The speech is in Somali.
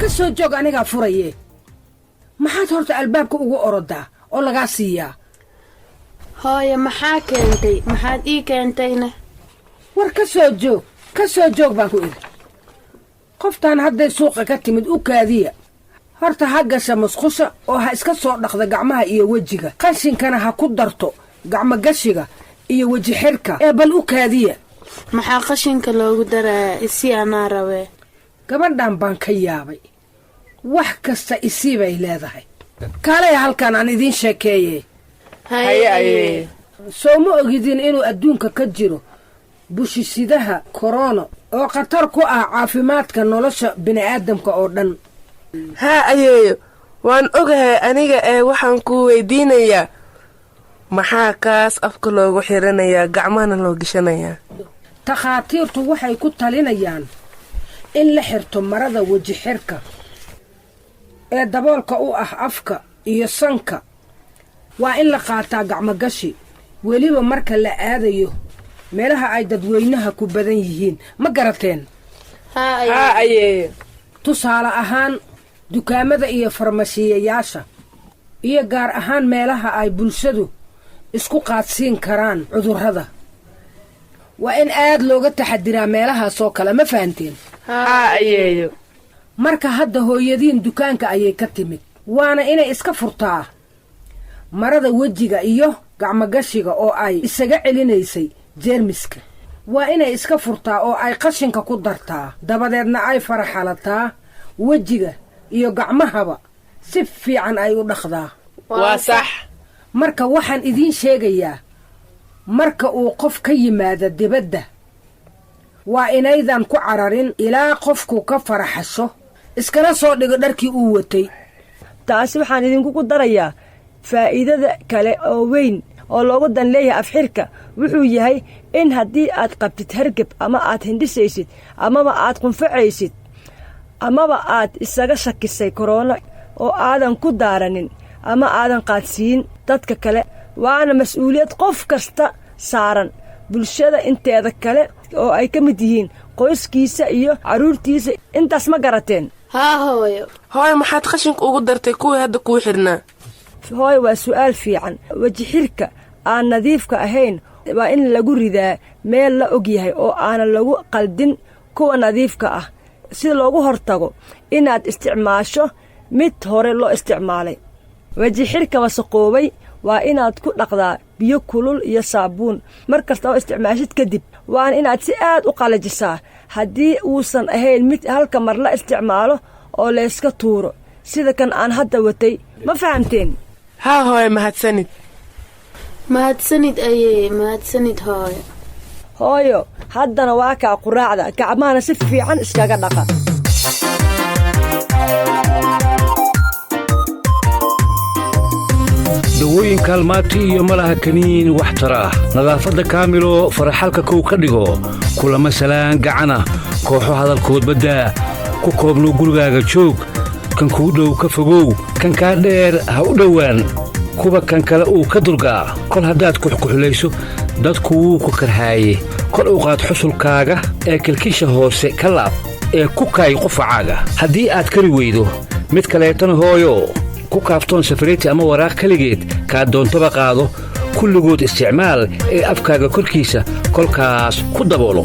ka soo joog anigaa furaye maxaad horta albaabka ugu orodaa oo lagaa siiyaa hooyo maxaa keentay maxaad ii keentayna war ka soo joog baan ku idhi qoftaan hadday suuqa ka timid u kaadiya horta ha gasha musqusha oo ha iska soo dhaqda gacmaha iyo wejiga qashinkana ha ku darto gacmo gashiga iyo weji xirka ee bal u kaadiya maxaa qashinka loogu darayaa isii anaa rabee gabadhan baan ka yaabay wax kasta isii bay leedahay kaalaya halkan aan idiin sheekeeye haye soo ma ogidin inuu adduunka ka jiro bushisidaha korona oo khatar ku ah caafimaadka nolosha bini'aadamka oo dhan haa ayeeyo waan ogahay aniga waxaan ku weydiinayaa maxaa kaas afka loogu xiranayaa gacmahana loo gishanayaa takhaatiirtu waxay ku talinayaan in la xirto marada weji xirka ee daboolka u ah afka iyo sanka waa in la qaataa gacmogashi weliba marka la aadayo meelaha ay dadweynaha ku badan yihiin ma garateen haa ayeeyo tusaale ahaan dukaamada iyo farmashiyayaasha iyo gaar ahaan meelaha ay bulshadu isku qaadsiin karaan cudurrada waa in aad looga taxadiraa meelahaasoo kale ma fahanteen haa ayeeyo marka hadda hooyadiin dukaanka ayay ka timid waana inay iska furtaa marada wejiga iyo gacmogashiga oo ay isaga celinaysay jeermiska waa inay iska furtaa oo ay qashinka ku dartaa dabadeedna ay faraxalataa wejiga iyo gacmahaba si fiican ay u dhaqdaa waa sax marka waxaan idiin sheegayaa marka uu qof ka yimaada dibadda waa inaydan ku cararin ilaa qofku ka faraxasho iskala soo dhigo dharkii uu watay taasi waxaan idinkugu darayaa faa'iidada kale oo weyn oo loogu dan leeyahay afxirka wuxuu yahay in haddii aad qabtid hargab ama aad hindhisaysid amaba aad qunfacaysid amaba aad isaga shakisay korona oo aadan ku daaranin ama aadan qaadsiin dadka kale waana mas-uuliyad qof kasta saaran bulshada inteeda kale oo ay ka mid yihiin qoyskiisa iyo carruurtiisa intaas ma garateen haa hooyo maxaad qashinka ugu dartay kuwii hadda kuu xidhnaa hooyo waa su'aal fiican weji xirka aan nadiifka ahayn waa in lagu ridaa meel la og yahay oo aanan lagu qaldin kuwa nadiifka ah si loogu hortago inaad isticmaasho mid hore loo isticmaalay weji xirka wasaqoobay waa inaad ku dhaqdaa biyo kulul iyo saabuun mar kasta oo isticmaashid kadib waana inaad si aad u qalajisaa haddii uusan ahayn mid halka mar la isticmaalo oo layska tuuro sida kan aan hadda watay ma fahamteen haa hooye mahadsanid hooyo haddana waa kaa quraacda gacmahana si fiican iskaga dhaqa dawooyin kaalmaati iyo malaha kaniin wax tara ah nadaafadda kaamilo faraxalka kow ka dhigo kulama salaan gacana kooxo hadalkood baddaa ku koobno gurigaaga joog kan kuu dhow ka fogow kan kaa dheer ha u dhowaan kuwa kan kale uu ka dulgaa kol haddaad kuxkuxulayso dadku wuu ku karhaaye kor u qaad xusulkaaga ee kilkisha hoose ka laab ee ku kaay qufacaaga haddii aad kari weydo mid kaleetana hooyo ku kaaftoon safariti ama waraaq keligeed kaa doontaba qaado kulligood isticmaal ee afkaaga korkiisa kolkaas ku daboolo